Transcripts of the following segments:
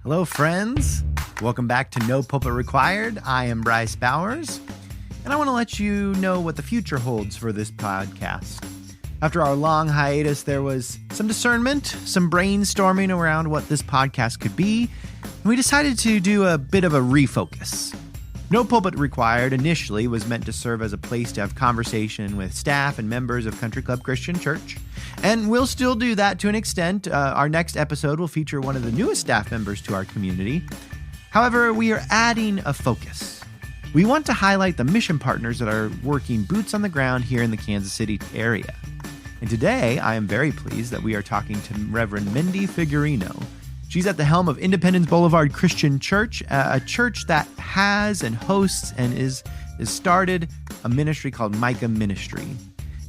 Hello, friends. Welcome back to No Pulpit Required. I am Bryce Bowers, and I want to let you know what the future holds for this podcast. After our long hiatus, there was some discernment, some brainstorming around what this podcast could be, and we decided to do a bit of a refocus. No Pulpit Required initially was meant to serve as a place to have conversation with staff and members of Country Club Christian Church, and we'll still do that to an extent. Our next episode will feature one of the newest staff members to our community. However, we are adding a focus. We want to highlight the mission partners that are working boots on the ground here in the Kansas City area. And today, I am very pleased that we are talking to Reverend Mindy Fugarino. She's at the helm of Independence Boulevard Christian Church, a church that has and hosts and is started a ministry called Micah Ministries.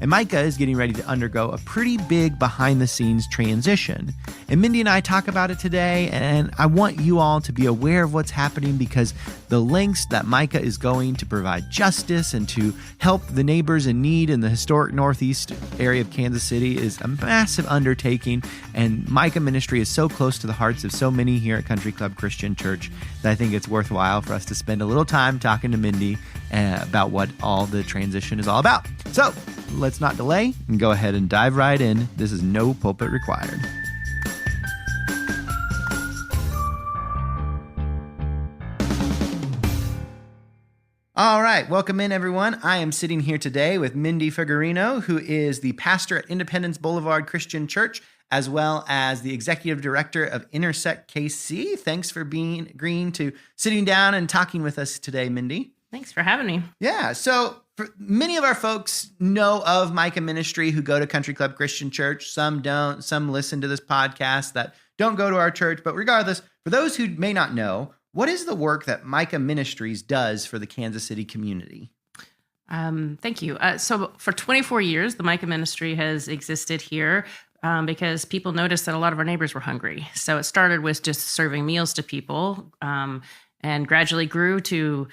And Micah is getting ready to undergo a pretty big behind-the-scenes transition. And Mindy and I talk about it today, and I want you all to be aware of what's happening because the lengths that Micah is going to provide justice and to help the neighbors in need in the historic northeast area of Kansas City is a massive undertaking. And Micah Ministry is so close to the hearts of so many here at Country Club Christian Church that I think it's worthwhile for us to spend a little time talking to Mindy about what all the transition is all about. So let's not delay and go ahead and dive right in. This is No Pulpit Required. All right, welcome in, everyone. I am sitting here today with Mindy Fugarino, who is the pastor at Independence Boulevard Christian Church, as well as the executive director of Intersect KC. Thanks for agreeing to sitting down and talking with us today, Mindy. Thanks for having me. Yeah, so many of our folks know of Micah Ministry who go to Country Club Christian Church. Some don't. Some listen to this podcast that don't go to our church. But regardless, for those who may not know, what is the work that Micah Ministries does for the Kansas City community? Thank you. So for 24 years, the Micah Ministry has existed here because people noticed that a lot of our neighbors were hungry. So it started with just serving meals to people and gradually grew to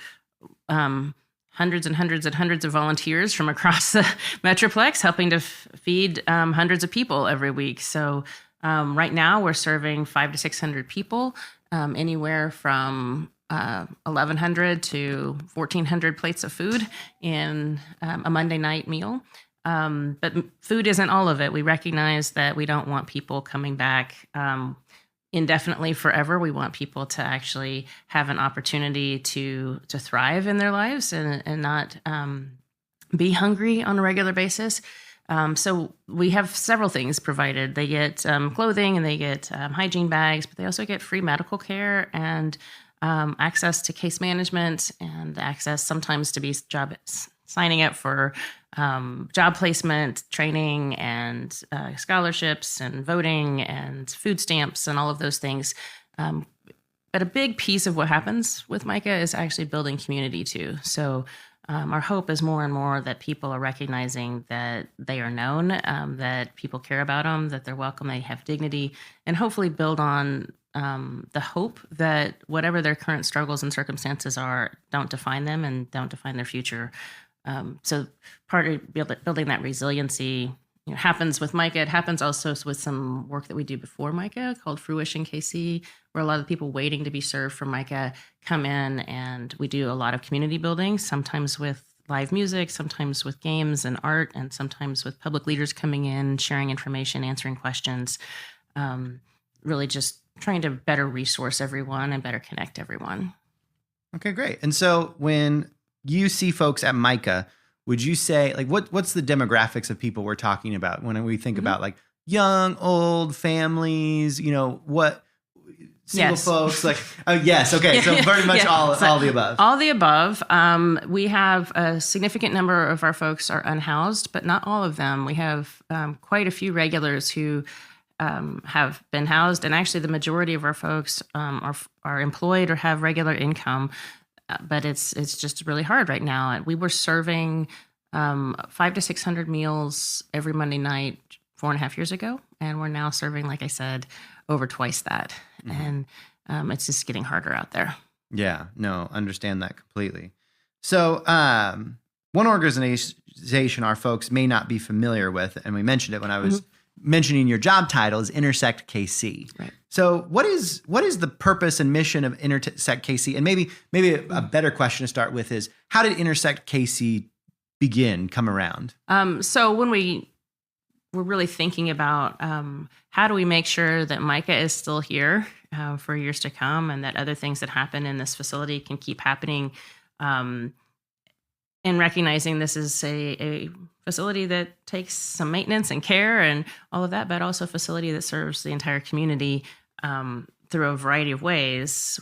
hundreds and hundreds and hundreds of volunteers from across the Metroplex helping to feed hundreds of people every week. So right now we're serving 500 to 600 people, anywhere from 1,100 to 1,400 plates of food in a Monday night meal. But food isn't all of it. We recognize that we don't want people coming back indefinitely forever. We want people to actually have an opportunity to thrive in their lives and not be hungry on a regular basis. So we have several things provided. They get clothing and they get hygiene bags, but they also get free medical care and access to case management and access sometimes to be signing up for job placement, training, and scholarships, and voting, and food stamps, and all of those things. But a big piece of what happens with Micah is actually building community too. So our hope is more and more that people are recognizing that they are known, that people care about them, that they're welcome, they have dignity, and hopefully build on the hope that whatever their current struggles and circumstances are, don't define them and don't define their future. So part of building that resiliency happens with Micah. It happens also with some work that we do before Micah called Fruition KC, where a lot of the people waiting to be served from Micah come in, and we do a lot of community building, sometimes with live music, sometimes with games and art, and sometimes with public leaders coming in, sharing information, answering questions, really just trying to better resource everyone and better connect everyone. Okay, great. And so when you see folks at Micah, would you say, like, what's the demographics of people we're talking about when we think about like young, old families, what single folks, like, oh, yes. Okay. So very much all the above. All the above. We have a significant number of our folks are unhoused, but not all of them. We have quite a few regulars who have been housed. And actually the majority of our folks are employed or have regular income. But it's just really hard right now. And we were serving 500 to 600 meals every Monday night 4.5 years ago, and we're now serving, like I said, over twice that. Mm-hmm. And it's just getting harder out there. Yeah, no, understand that completely. So one organization our folks may not be familiar with, and we mentioned it when I was mentioning your job title, is Intersect KC. Right. So what is the purpose and mission of Intersect KC? And maybe a better question to start with is, how did Intersect KC come around? So when we're really thinking about how do we make sure that Micah is still here for years to come, and that other things that happen in this facility can keep happening, and recognizing this is a facility that takes some maintenance and care and all of that, but also a facility that serves the entire community through a variety of ways.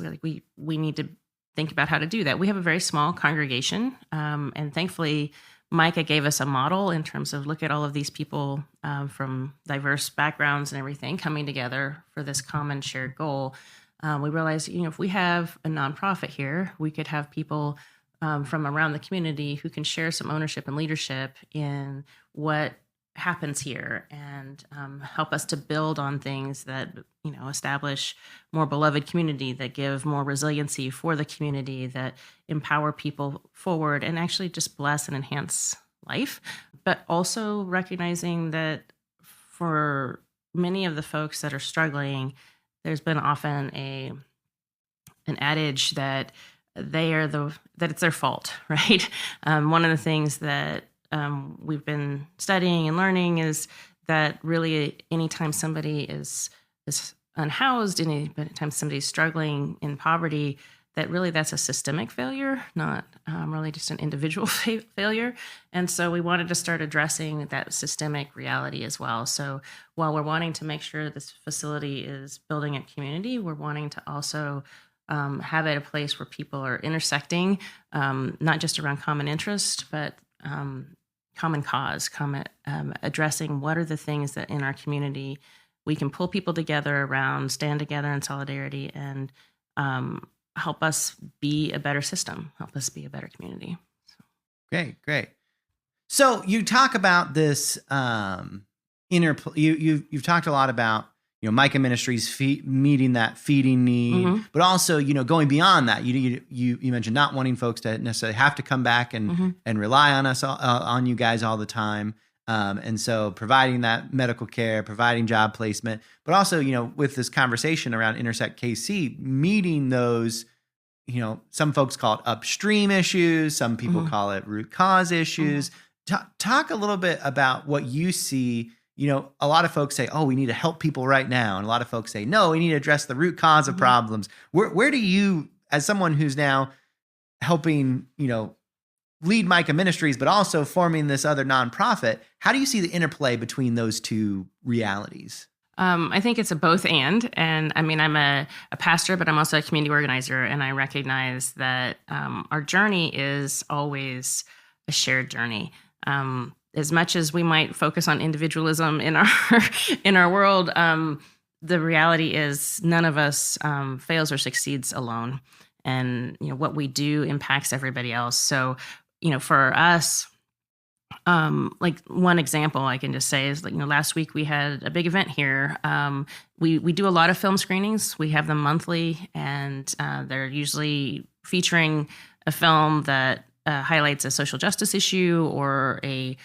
We need to think about how to do that. We have a very small congregation, and thankfully Micah gave us a model in terms of look at all of these people from diverse backgrounds and everything coming together for this common shared goal. We realized, if we have a nonprofit here, we could have people from around the community who can share some ownership and leadership in what happens here, and help us to build on things that establish more beloved community, that give more resiliency for the community, that empower people forward and actually just bless and enhance life. But also recognizing that for many of the folks that are struggling, there's been often an adage that that it's their fault, right? One of the things that we've been studying and learning is that really anytime somebody is unhoused, anytime somebody's struggling in poverty, that really that's a systemic failure, not really just an individual failure. And so we wanted to start addressing that systemic reality as well. So while we're wanting to make sure this facility is building a community, we're wanting to also have it a place where people are intersecting, not just around common interest, but common cause, addressing what are the things that in our community we can pull people together around, stand together in solidarity, and help us be a better system, help us be a better community. Great. So you talk about this you've talked a lot about Micah Ministries meeting that feeding need, but also going beyond that. You mentioned not wanting folks to necessarily have to come back and rely on us on you guys all the time, and so providing that medical care, providing job placement, but also with this conversation around Intersect KC, meeting those. Some folks call it upstream issues, some people call it root cause issues. Talk a little bit about what you see. A lot of folks say, oh, we need to help people right now. And a lot of folks say, no, we need to address the root cause of problems. Where do you, as someone who's now helping, lead Micah Ministries, but also forming this other nonprofit, how do you see the interplay between those two realities? I think it's a both and I mean, I'm a pastor, but I'm also a community organizer. And I recognize that our journey is always a shared journey. As much as we might focus on individualism in our world, the reality is none of us fails or succeeds alone. And what we do impacts everybody else. So for us, like one example I can just say is last week we had a big event here. We do a lot of film screenings. We have them monthly, and they're usually featuring a film that highlights a social justice issue or a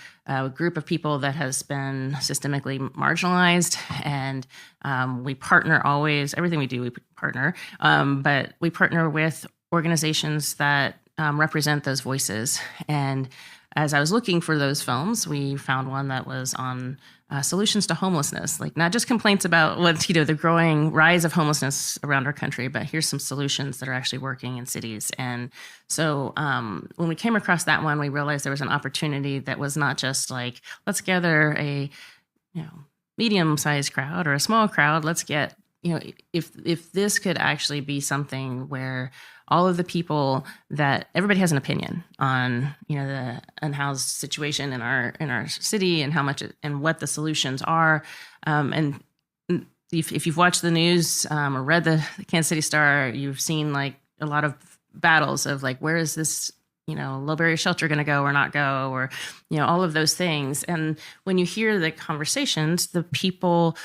group of people that has been systemically marginalized. And we partner always, everything we do, we partner, but we partner with organizations that represent those voices. And as I was looking for those films, we found one that was on solutions to homelessness, like not just complaints about the growing rise of homelessness around our country, but here's some solutions that are actually working in cities. And so when we came across that one, we realized there was an opportunity that was not just like, let's gather a medium-sized crowd or a small crowd. Let's get, if this could actually be something where all of the people that everybody has an opinion on, the unhoused situation in our city and how much and what the solutions are. And if you've watched the news or read the Kansas City Star, you've seen like a lot of battles of like, where is this, low barrier shelter going to go or not go, or, all of those things. And when you hear the conversations, the people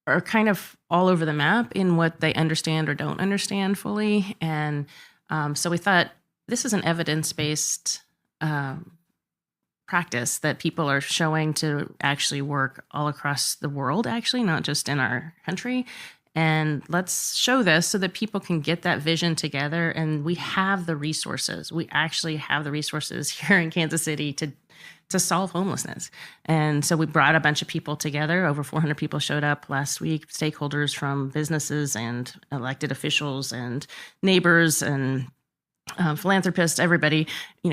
are kind of all over the map in what they understand or don't understand fully. And so we thought this is an evidence-based practice that people are showing to actually work all across the world, actually, not just in our country. And let's show this so that people can get that vision together. And we have the resources. We actually have the resources here in Kansas City to solve homelessness. And so we brought a bunch of people together. Over 400 people showed up last week, stakeholders from businesses and elected officials and neighbors and philanthropists, everybody,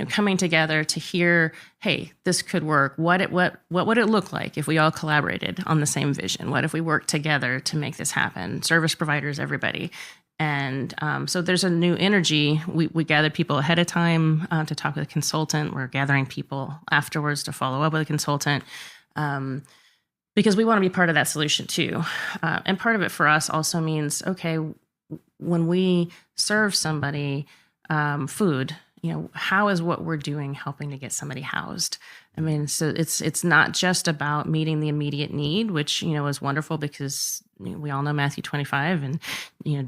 coming together to hear, hey, this could work. What would it look like if we all collaborated on the same vision? What if we worked together to make this happen? Service providers, everybody. And so there's a new energy. We gathered people ahead of time to talk with a consultant. We're gathering people afterwards to follow up with a consultant because we want to be part of that solution too. And part of it for us also means, okay, when we serve somebody food, how is what we're doing helping to get somebody housed? I mean, so it's not just about meeting the immediate need, which, is wonderful because we all know Matthew 25 and,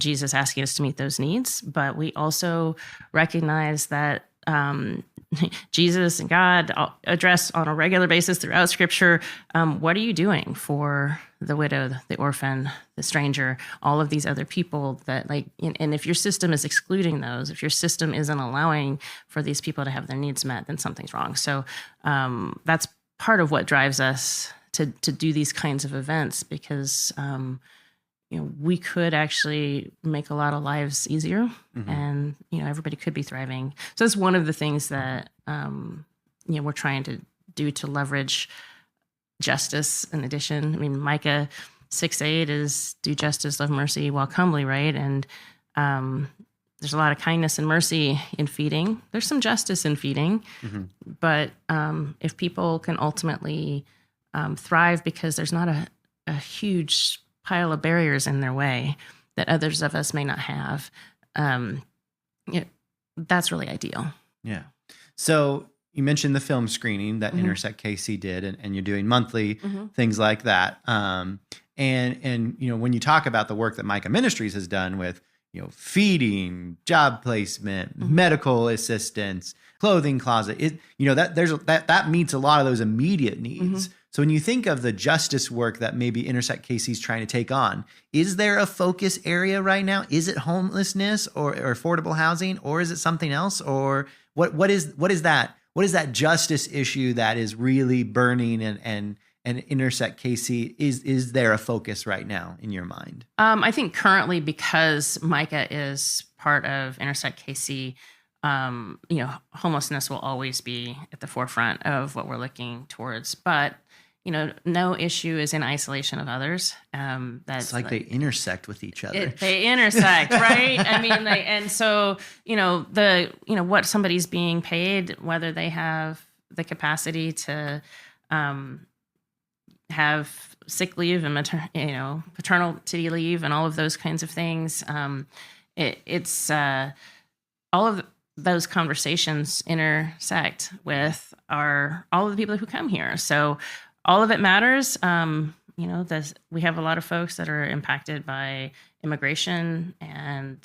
Jesus asking us to meet those needs. But we also recognize that Jesus and God address on a regular basis throughout Scripture, what are you doing for the widow, the orphan, the stranger, all of these other people that and if your system is excluding those, if your system isn't allowing for these people to have their needs met, then something's wrong. So that's part of what drives us to do these kinds of events because we could actually make a lot of lives easier and, everybody could be thriving. So that's one of the things that, we're trying to do to leverage justice in addition. I mean, Micah 6:8 is do justice, love mercy, walk humbly, right? And there's a lot of kindness and mercy in feeding. There's some justice in feeding, but if people can ultimately thrive because there's not a huge pile of barriers in their way that others of us may not have, that's really ideal. Yeah. So you mentioned the film screening that Intersect KC did, and you're doing monthly things like that. And when you talk about the work that Micah Ministries has done with feeding, job placement, medical assistance, clothing closet, that meets a lot of those immediate needs. So when you think of the justice work that maybe Intersect KC is trying to take on, is there a focus area right now? Is it homelessness or affordable housing, or is it something else? Or what is that? What is that justice issue that is really burning and Intersect KC? Is there a focus right now in your mind? I think currently, because Micah is part of Intersect KC, homelessness will always be at the forefront of what we're looking towards. But no issue is in isolation of others. That's it's they intersect with each other. They intersect, right? I mean, and so what somebody's being paid, whether they have the capacity to have sick leave and paternity leave and all of those kinds of things. It's all of those conversations intersect with all of the people who come here. So all of it matters. We have a lot of folks that are impacted by immigration and,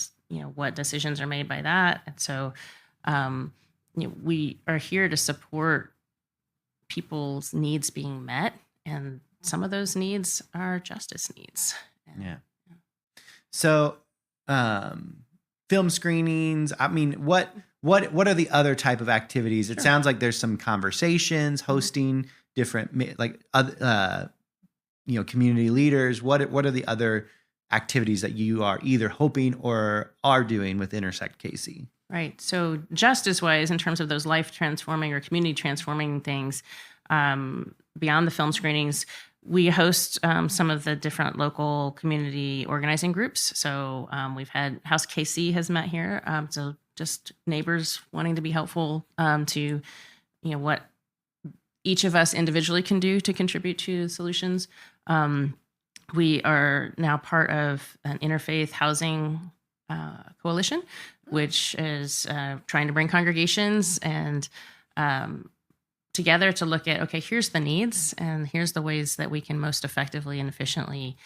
what decisions are made by that. And so, we are here to support people's needs being met. And some of those needs are justice needs. Yeah. So, film screenings, I mean, what are the other type of activities? It sounds like there's some conversations, hosting different, community leaders. What are the other activities that you are either hoping or are doing with Intersect KC? Right. So justice-wise, in terms of those life-transforming or community-transforming things, beyond the film screenings, we host some of the different local community organizing groups. So we've had House KC has met here. So just neighbors wanting to be helpful to, what each of us individually can do to contribute to solutions. We are now part of an interfaith housing coalition, which is trying to bring congregations and together to look at, okay, here's the needs and here's the ways that we can most effectively and efficiently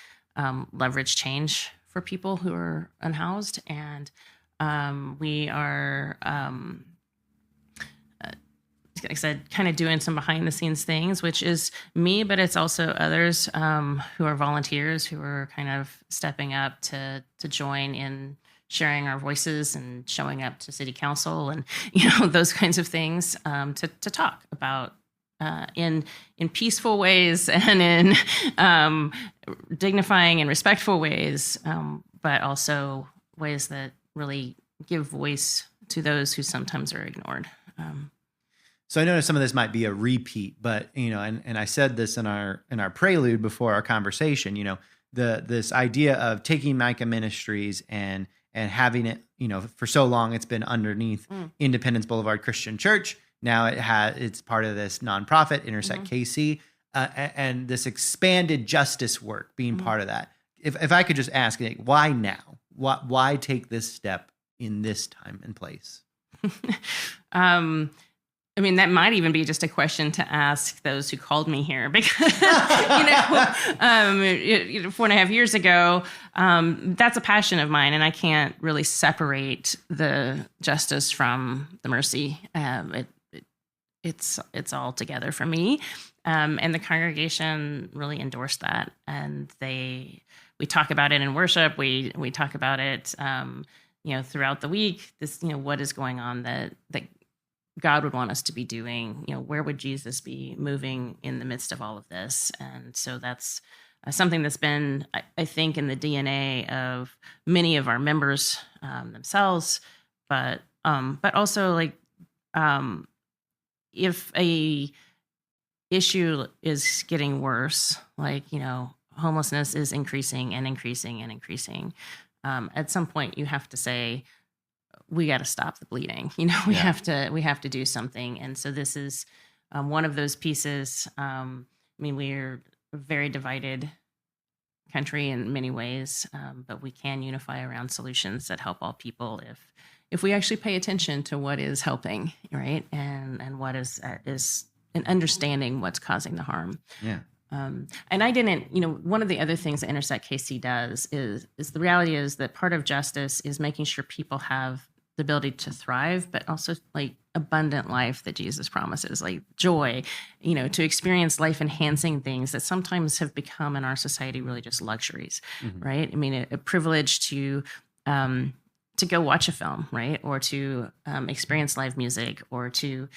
leverage change for people who are unhoused. And we are like I said, kind of doing some behind the scenes things, which is me, but it's also others who are volunteers who are kind of stepping up to join in sharing our voices and showing up to city council and those kinds of things to talk about in peaceful ways and in dignifying and respectful ways, but also ways that really give voice to those who sometimes are ignored. So I know some of this might be a repeat, but and I said this in our prelude before our conversation. This idea of taking Micah Ministries and having it, for so long it's been underneath Independence Boulevard Christian Church. Now it's part of this nonprofit Intersect KC, and this expanded justice work being part of that. If I could just ask, why now? Why take this step in this time and place? I mean, that might even be just a question to ask those who called me here, because 4.5 years ago, that's a passion of mine, and I can't really separate the justice from the mercy. It's all together for me, and the congregation really endorsed that, and we talk about it in worship. We talk about it, throughout the week. This, what is going on that God would want us to be doing. Where would Jesus be moving in the midst of all of this? And so that's something that's been, I think, in the DNA of many of our members themselves, but also if a issue is getting worse, homelessness is increasing and increasing and increasing, at some point you have to say, we got to stop the bleeding. We have to do something. And so this is one of those pieces. We're a very divided country in many ways, but we can unify around solutions that help all people if we actually pay attention to what is helping, right? And what is and understanding what's causing the harm. Yeah. And I didn't, one of the other things that Intersect KC does is the reality is that part of justice is making sure people have the ability to thrive, but also abundant life that Jesus promises, joy, to experience life enhancing things that sometimes have become in our society really just luxuries, right? A privilege to go watch a film, right? Or to experience live music, or to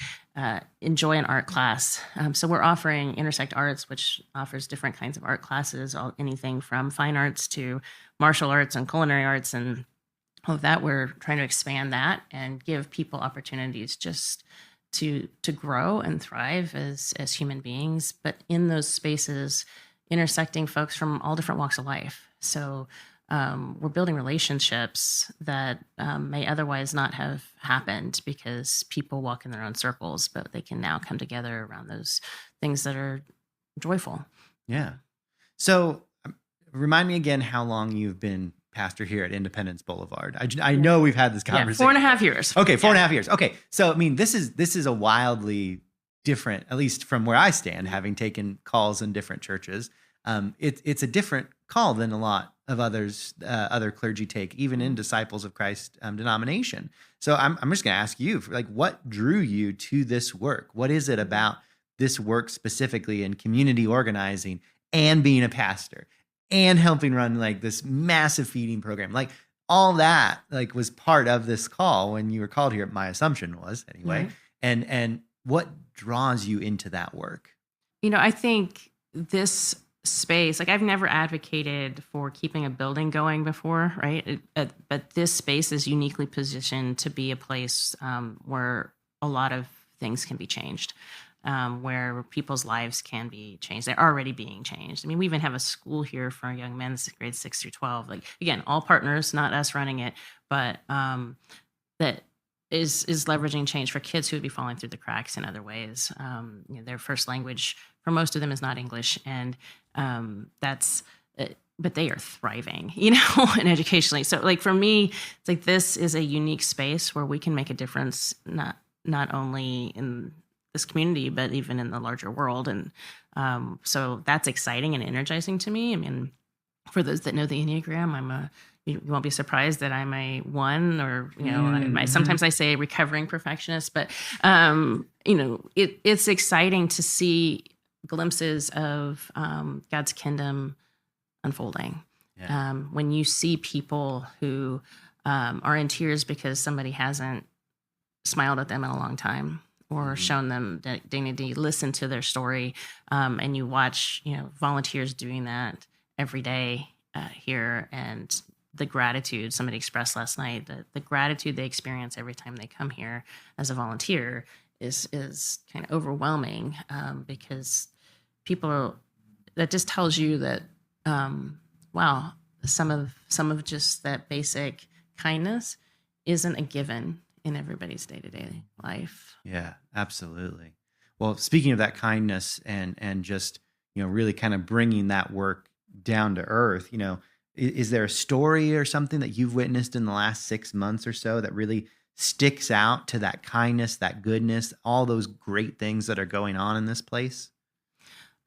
enjoy an art class. So we're offering Intersect Arts, which offers different kinds of art classes, anything from fine arts to martial arts and culinary arts and all of that. We're trying to expand that and give people opportunities just to grow and thrive as human beings, but in those spaces, intersecting folks from all different walks of life. So we're building relationships that may otherwise not have happened because people walk in their own circles, but they can now come together around those things that are joyful. Yeah. So remind me again how long you've been pastor here at Independence Boulevard. I know we've had this conversation. 4.5 years. Okay, 4.5 years. Okay. So, this is a wildly different, at least from where I stand, having taken calls in different churches. It's a different call than a lot of other clergy take, even in Disciples of Christ denomination. So I'm just going to ask you, what drew you to this work? What is it about this work specifically in community organizing and being a pastor and helping run this massive feeding program? All that was part of this call when you were called here. My assumption was anyway. Mm-hmm. And what draws you into that work? I think this space, I've never advocated for keeping a building going before, right? But this space is uniquely positioned to be a place where a lot of things can be changed. Where people's lives can be changed. They're already being changed. We even have a school here for our young men, grades 6 through 12. Again, all partners, not us running it, but that is leveraging change for kids who would be falling through the cracks in other ways. Their first language for most of them is not English, and but they are thriving, and educationally. So, for me, it's this is a unique space where we can make a difference, not only in this community, but even in the larger world. And so that's exciting and energizing to me. For those that know the Enneagram, you won't be surprised that I'm a 1, or, sometimes I say recovering perfectionist, but, it's exciting to see glimpses of God's kingdom unfolding. Yeah. When you see people who are in tears because somebody hasn't smiled at them in a long time, or shown them dignity, listen to their story, and you watch, volunteers doing that every day here, and the gratitude somebody expressed last night, the gratitude they experience every time they come here as a volunteer is kind of overwhelming, because that just tells you that, wow, some of just that basic kindness isn't a given in everybody's day-to-day life. Yeah, absolutely. Well, speaking of that kindness and just, really kind of bringing that work down to earth, is there a story or something that you've witnessed in the last 6 months or so that really sticks out to that kindness, that goodness, all those great things that are going on in this place?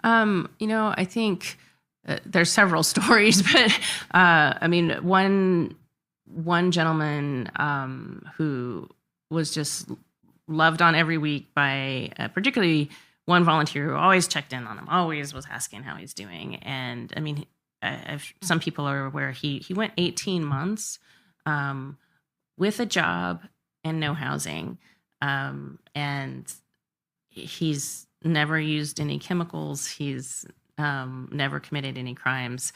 I think there's several stories, but one gentleman who was just loved on every week by particularly one volunteer who always checked in on him, always was asking how he's doing. And some people are aware he went 18 months with a job and no housing, and he's never used any chemicals. He's never committed any crimes.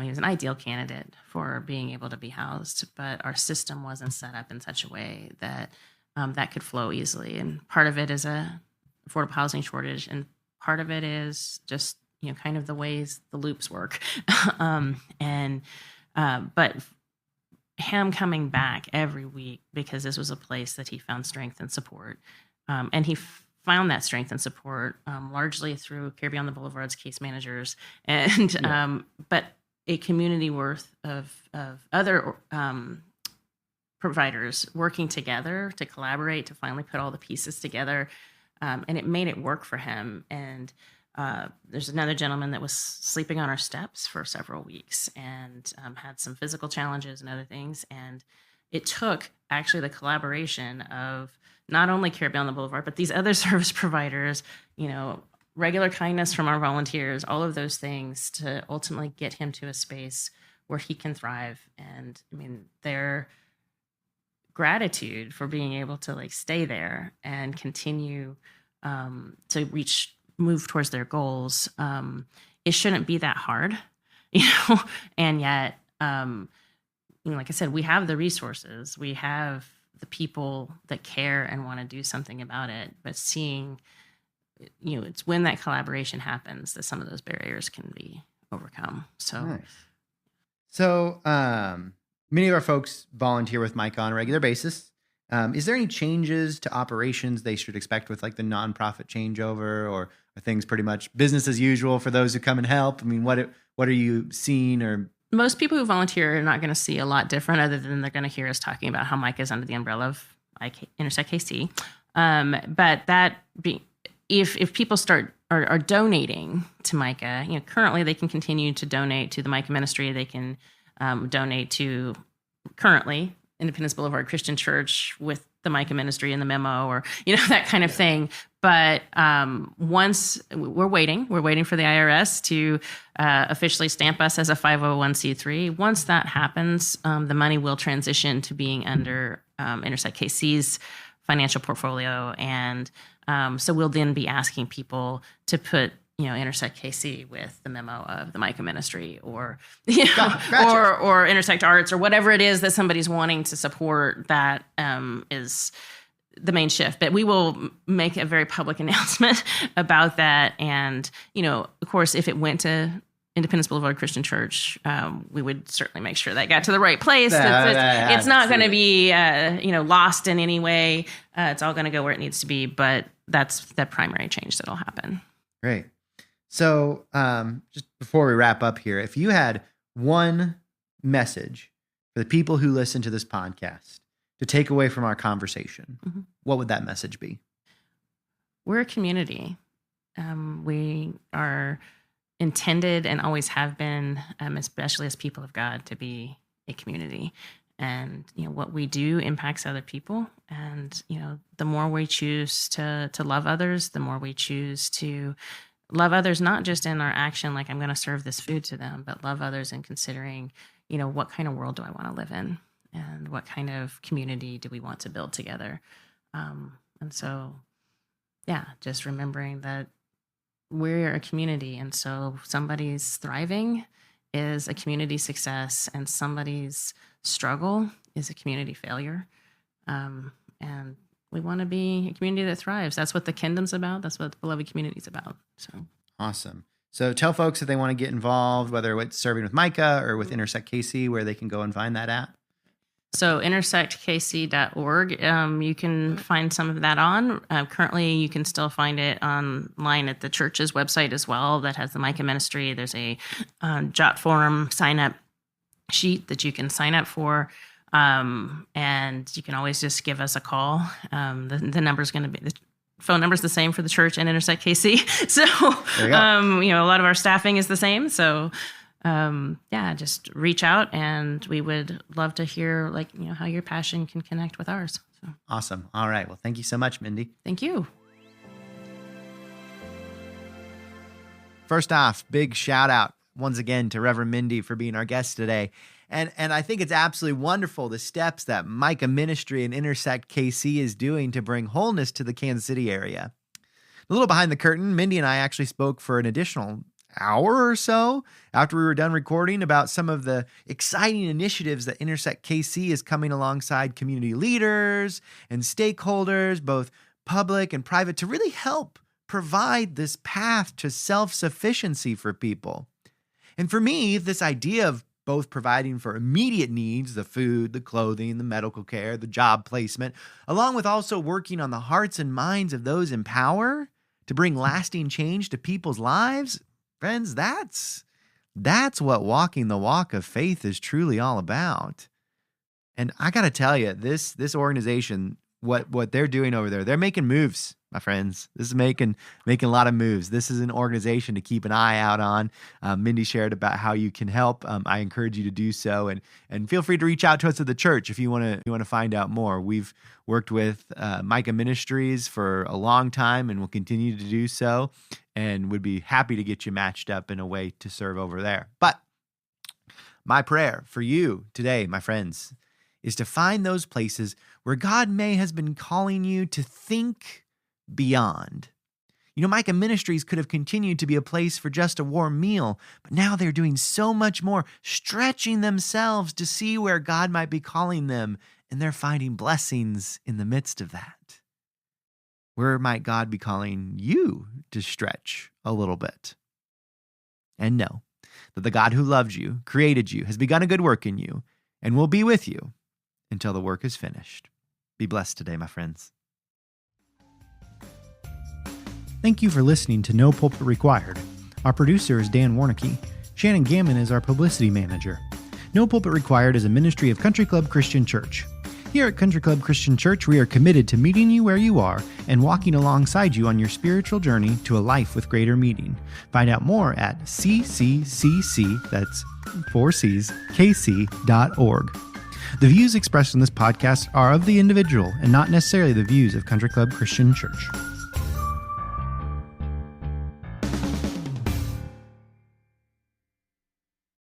He was an ideal candidate for being able to be housed, but our system wasn't set up in such a way that that could flow easily. And part of it is a affordable housing shortage, and part of it is just kind of the ways the loops work. But him coming back every week because this was a place that he found strength and support, and he found that strength and support largely through Care Beyond the Boulevard's case managers, and but a community worth of other providers working together to collaborate to finally put all the pieces together, and it made it work for him. And there's another gentleman that was sleeping on our steps for several weeks and had some physical challenges and other things, and it took actually the collaboration of not only Care Beyond the Boulevard, but these other service providers, regular kindness from our volunteers, all of those things to ultimately get him to a space where he can thrive. And their gratitude for being able to stay there and continue to move towards their goals. It shouldn't be that hard, and yet, like I said, we have the resources, we have the people that care and want to do something about it, but seeing, it's when that collaboration happens that some of those barriers can be overcome. So, nice. So, many of our folks volunteer with Micah on a regular basis. Is there any changes to operations they should expect with the nonprofit changeover, or are things pretty much business as usual for those who come and help? What are you seeing? Or most people who volunteer are not going to see a lot different, other than they're going to hear us talking about how Micah is under the umbrella of Intersect KC. If people are donating to Micah, currently they can continue to donate to the Micah Ministry. They can donate to currently Independence Boulevard Christian Church with the Micah Ministry and the memo, or that kind of thing. But once we're waiting for the IRS to officially stamp us as a 501c3. Once that happens, the money will transition to being under Intersect KC's financial portfolio, and so we'll then be asking people to put Intersect KC with the memo of the Micah Ministry, or gotcha. or Intersect Arts, or whatever it is that somebody's wanting to support. That is the main shift. But we will make a very public announcement about that. And of course, if it went to Independence Boulevard Christian Church, we would certainly make sure that got to the right place. It's not going to be lost in any way. It's all going to go where it needs to be. But that's the primary change that'll happen. Great. So just before we wrap up here, if you had one message for the people who listen to this podcast to take away from our conversation, what would that message be? We're a community. We are intended and always have been, especially as people of God, to be a community. And, what we do impacts other people. And, the more we choose to love others, the more we choose to love others, not just in our action, like I'm going to serve this food to them, but love others in considering, what kind of world do I want to live in? And what kind of community do we want to build together? And so, just remembering that we're a community. And so somebody's thriving is a community success, and somebody's struggle is a community failure. And we want to be a community that thrives. That's what the kingdom's about. That's what the beloved community is about. So awesome. So tell folks if they want to get involved, whether it's serving with Micah or with Intersect KC, where they can go and find that at. So intersectkc.org, you can find some of that on. Currently, you can still find it online at the church's website as well. That has the Micah Ministry. There's a Jot Forum sign-up sheet that you can sign up for. And you can always just give us a call. The number's going to be, the phone number's the same for the church and Intersect KC. So, a lot of our staffing is the same. So, just reach out, and we would love to hear how your passion can connect with ours. So. Awesome. All right. Well, thank you so much, Mindy. Thank you. First off, big shout out once again to Reverend Mindy for being our guest today. And I think it's absolutely wonderful the steps that Micah Ministry and Intersect KC is doing to bring wholeness to the Kansas City area. A little behind the curtain, Mindy and I actually spoke for an additional hour or so after we were done recording about some of the exciting initiatives that Intersect KC is coming alongside community leaders and stakeholders, both public and private, to really help provide this path to self-sufficiency for people. And for me, this idea of both providing for immediate needs, the food, the clothing, the medical care, the job placement, along with also working on the hearts and minds of those in power to bring lasting change to people's lives, friends, that's what walking the walk of faith is truly all about. And I got to tell you, this organization, what they're doing over there, they're making moves, my friends. This is making a lot of moves. This is an organization to keep an eye out on. Mindy shared about how you can help. I encourage you to do so, and feel free to reach out to us at the church if you want to find out more. We've worked with Micah Ministries for a long time, and will continue to do so, and would be happy to get you matched up in a way to serve over there. But my prayer for you today, my friends, is to find those places where God has been calling you to think beyond. Micah Ministries could have continued to be a place for just a warm meal, but now they're doing so much more, stretching themselves to see where God might be calling them, and they're finding blessings in the midst of that. Where might God be calling you to stretch a little bit? And know that the God who loved you, created you, has begun a good work in you, and will be with you until the work is finished. Be blessed today, my friends. Thank you for listening to No Pulpit Required. Our producer is Dan Warnicki. Shannon Gammon is our publicity manager. No Pulpit Required is a ministry of Country Club Christian Church. Here at Country Club Christian Church, we are committed to meeting you where you are and walking alongside you on your spiritual journey to a life with greater meaning. Find out more at cccc, that's 4 C's, kc.org. The views expressed in this podcast are of the individual and not necessarily the views of Country Club Christian Church.